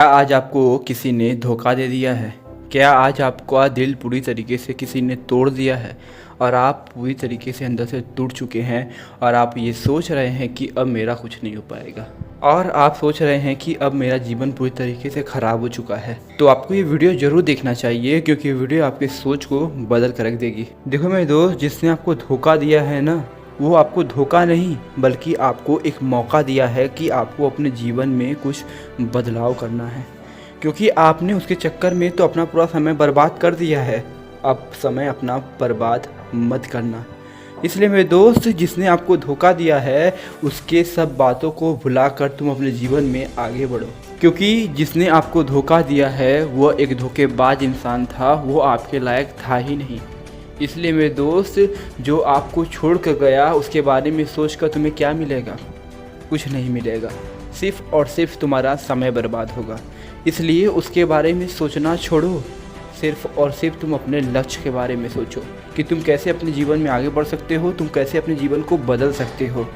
क्या आज आपको किसी ने धोखा दे दिया है? क्या आज आपका दिल पूरी तरीके से किसी ने तोड़ दिया है और आप पूरी तरीके से अंदर से टूट चुके हैं और आप ये सोच रहे हैं कि अब मेरा कुछ नहीं हो पाएगा और आप सोच रहे हैं कि अब मेरा जीवन पूरी तरीके से ख़राब हो चुका है? तो आपको ये वीडियो ज़रूर देखना चाहिए क्योंकि ये वीडियो आपकी सोच को बदल कर रख देगी। देखो मेरे दोस्त, जिसने आपको धोखा दिया है ना, वो आपको धोखा नहीं बल्कि आपको एक मौका दिया है कि आपको अपने जीवन में कुछ बदलाव करना है, क्योंकि आपने उसके चक्कर में तो अपना पूरा समय बर्बाद कर दिया है। अब समय अपना बर्बाद मत करना। इसलिए मेरे दोस्त, जिसने आपको धोखा दिया है उसके सब बातों को भुलाकर तुम अपने जीवन में आगे बढ़ो, क्योंकि जिसने आपको धोखा दिया है वो एक धोखेबाज इंसान था, वो आपके लायक था ही नहीं। इसलिए मेरे दोस्त, जो आपको छोड़ कर गया उसके बारे में सोच कर तुम्हें क्या मिलेगा? कुछ नहीं मिलेगा, सिर्फ और सिर्फ तुम्हारा समय बर्बाद होगा। इसलिए उसके बारे में सोचना छोड़ो, सिर्फ और सिर्फ तुम अपने लक्ष्य के बारे में सोचो कि तुम कैसे अपने जीवन में आगे बढ़ सकते हो, तुम कैसे अपने जीवन को बदल सकते हो।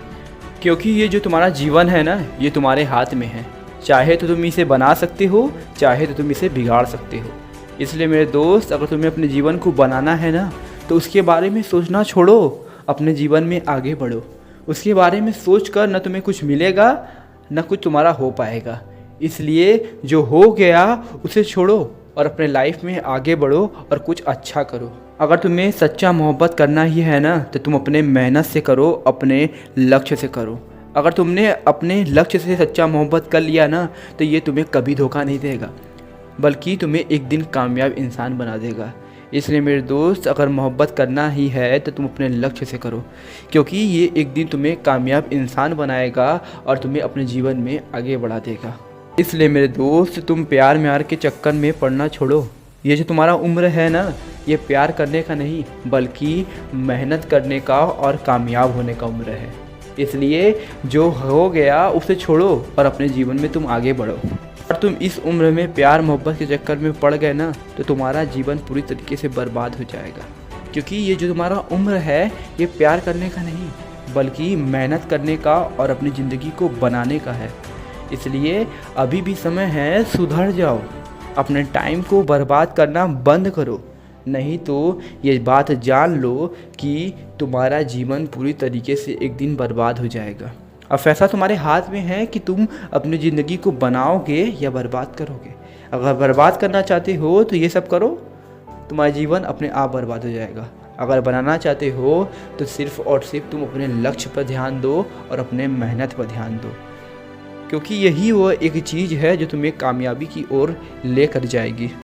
क्योंकि ये जो तुम्हारा जीवन है ना, ये तुम्हारे हाथ में है। चाहे तो तुम इसे बना सकते हो, चाहे तो तुम इसे बिगाड़ सकते हो। इसलिए मेरे दोस्त, अगर तुम्हें अपने जीवन को बनाना है ना, तो उसके बारे में सोचना छोड़ो, अपने जीवन में आगे बढ़ो। उसके बारे में सोच कर न तुम्हें कुछ मिलेगा न कुछ तुम्हारा हो पाएगा। इसलिए जो हो गया उसे छोड़ो और अपने लाइफ में आगे बढ़ो और कुछ अच्छा करो। अगर तुम्हें सच्चा मोहब्बत करना ही है ना, तो तुम अपने मेहनत से करो, अपने लक्ष्य से करो। अगर तुमने अपने लक्ष्य से सच्चा मोहब्बत कर लिया ना, तो ये तुम्हें कभी धोखा नहीं देगा, बल्कि तुम्हें एक दिन कामयाब इंसान बना देगा। इसलिए मेरे दोस्त, अगर मोहब्बत करना ही है तो तुम अपने लक्ष्य से करो, क्योंकि ये एक दिन तुम्हें कामयाब इंसान बनाएगा और तुम्हें अपने जीवन में आगे बढ़ा देगा। इसलिए मेरे दोस्त, तुम प्यार म्यार के चक्कर में पड़ना छोड़ो। ये जो तुम्हारा उम्र है ना, ये प्यार करने का नहीं बल्कि मेहनत करने का और कामयाब होने का उम्र है। इसलिए जो हो गया उसे छोड़ो और अपने जीवन में तुम आगे बढ़ो। और तुम इस उम्र में प्यार मोहब्बत के चक्कर में पड़ गए ना, तो तुम्हारा जीवन पूरी तरीके से बर्बाद हो जाएगा। क्योंकि ये जो तुम्हारा उम्र है, ये प्यार करने का नहीं बल्कि मेहनत करने का और अपनी ज़िंदगी को बनाने का है। इसलिए अभी भी समय है, सुधर जाओ, अपने टाइम को बर्बाद करना बंद करो। नहीं तो ये बात जान लो कि तुम्हारा जीवन पूरी तरीके से एक दिन बर्बाद हो जाएगा। अब फैसला तुम्हारे हाथ में है कि तुम अपनी ज़िंदगी को बनाओगे या बर्बाद करोगे। अगर बर्बाद करना चाहते हो तो ये सब करो, तुम्हारा जीवन अपने आप बर्बाद हो जाएगा। अगर बनाना चाहते हो तो सिर्फ़ और सिर्फ तुम अपने लक्ष्य पर ध्यान दो और अपने मेहनत पर ध्यान दो, क्योंकि यही वो एक चीज़ है जो तुम्हें कामयाबी की ओर लेकर जाएगी।